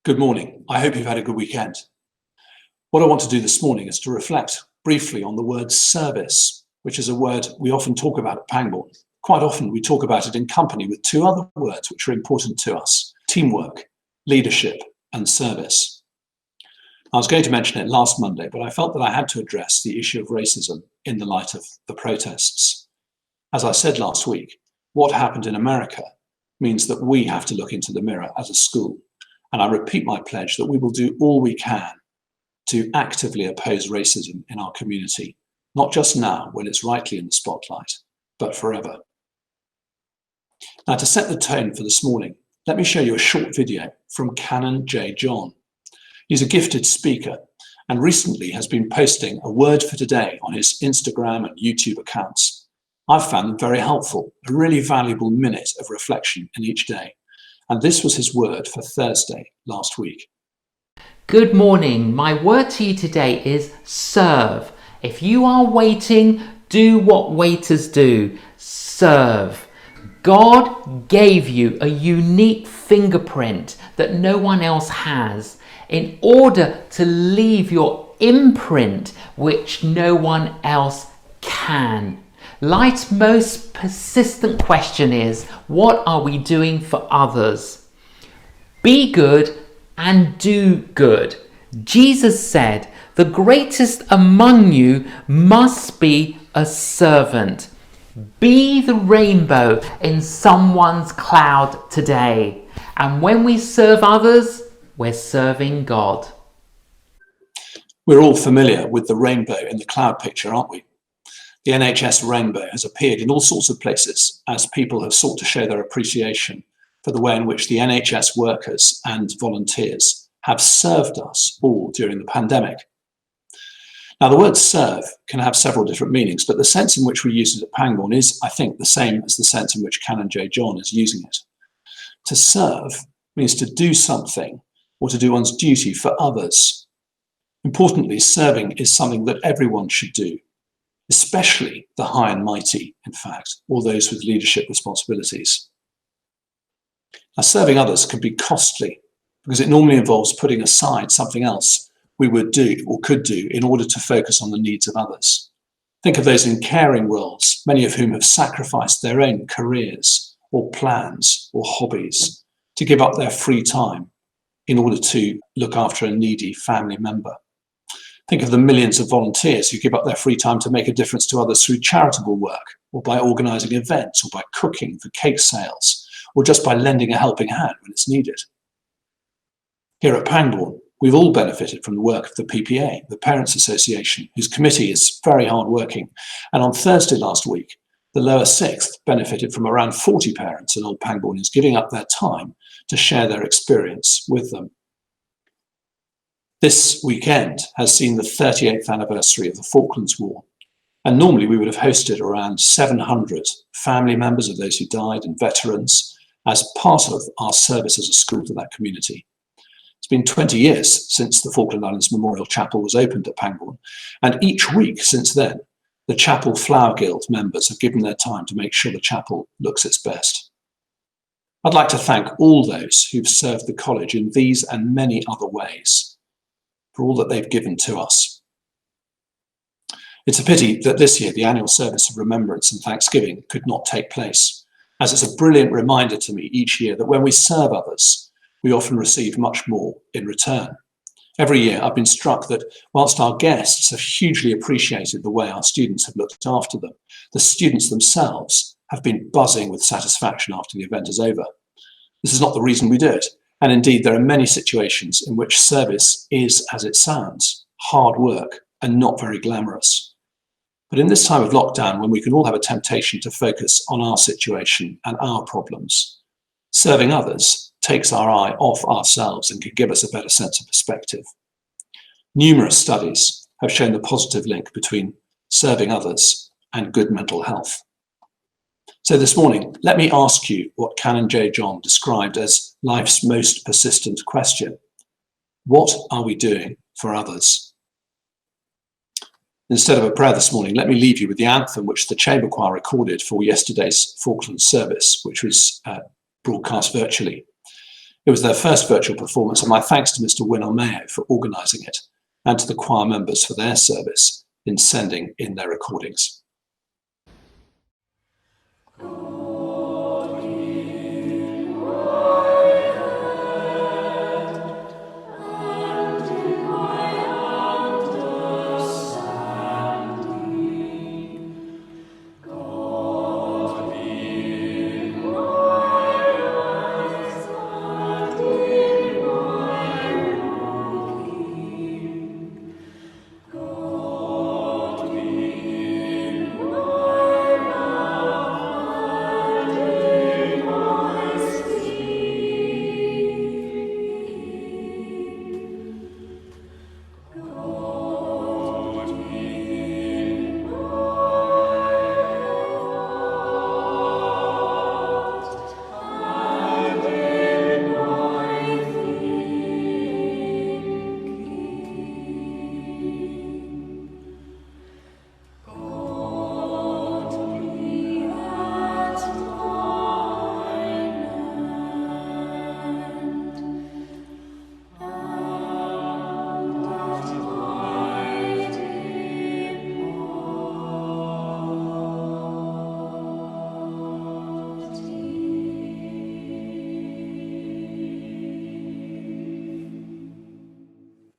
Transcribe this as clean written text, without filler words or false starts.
Good morning. I hope you've had a good weekend. What I want to do this morning is to reflect briefly on the word service, which is a word we often talk about at Pangbourne. Quite often we talk about it in company with two other words which are important to us: teamwork, leadership, and service. I was going to mention it last Monday, but I felt that I had to address the issue of racism in the light of the protests. As I said last week, what happened in America means that we have to look into the mirror as a school. And I repeat my pledge that we will do all we can to actively oppose racism in our community, not just now when it's rightly in the spotlight, but forever. Now, to set the tone for this morning, let me show you a short video from Canon J John. He's a gifted speaker and recently has been posting a word for today on his Instagram and YouTube accounts. I've found them very helpful, a really valuable minute of reflection in each day. And this was his word for Thursday last week. Good morning. My word to you today is serve. If you are waiting, do what waiters do. Serve. God gave you a unique fingerprint that no one else has in order to leave your imprint which no one else can. Life's most persistent question is, what are we doing for others? Be good and do good. Jesus said, the greatest among you must be a servant. Be the rainbow in someone's cloud today. And when we serve others, we're serving God. We're all familiar with the rainbow in the cloud picture, aren't we? The NHS rainbow has appeared in all sorts of places as people have sought to show their appreciation for the way in which the NHS workers and volunteers have served us all during the pandemic. Now, the word serve can have several different meanings, but the sense in which we use it at Pangbourne is, I think, the same as the sense in which Canon J John is using it. To serve means to do something or to do one's duty for others. Importantly, serving is something that everyone should do, especially the high and mighty, in fact, or those with leadership responsibilities. Now, serving others can be costly because it normally involves putting aside something else we would do or could do in order to focus on the needs of others. Think of those in caring roles, many of whom have sacrificed their own careers or plans or hobbies to give up their free time in order to look after a needy family member. Think of the millions of volunteers who give up their free time to make a difference to others through charitable work, or by organising events, or by cooking for cake sales, or just by lending a helping hand when it's needed. Here at Pangbourne, we've all benefited from the work of the PPA, the Parents Association, whose committee is very hard-working. And on Thursday last week, the lower sixth benefited from around 40 parents and old Pangbournians giving up their time to share their experience with them. This weekend has seen the 38th anniversary of the Falklands War, and normally we would have hosted around 700 family members of those who died and veterans as part of our service as a school to that community. It's been 20 years since the Falkland Islands Memorial Chapel was opened at Pangbourne, and each week since then, the Chapel Flower Guild members have given their time to make sure the chapel looks its best. I'd like to thank all those who've served the college in these and many other ways, for all that they've given to us. It's a pity that this year the annual service of remembrance and thanksgiving could not take place, as it's a brilliant reminder to me each year that when we serve others, we often receive much more in return. Every year I've been struck that whilst our guests have hugely appreciated the way our students have looked after them, the students themselves have been buzzing with satisfaction after the event is over. This is not the reason we do it. And indeed, there are many situations in which service is, as it sounds, hard work and not very glamorous. But in this time of lockdown, when we can all have a temptation to focus on our situation and our problems, serving others takes our eye off ourselves and can give us a better sense of perspective. Numerous studies have shown the positive link between serving others and good mental health. So this morning, let me ask you what Canon J John described as life's most persistent question. What are we doing for others? Instead of a prayer this morning, let me leave you with the anthem which the chamber choir recorded for yesterday's Falklands service, which was broadcast virtually. It was their first virtual performance, and my thanks to Mr. Winner Mayo for organising it, and to the choir members for their service in sending in their recordings.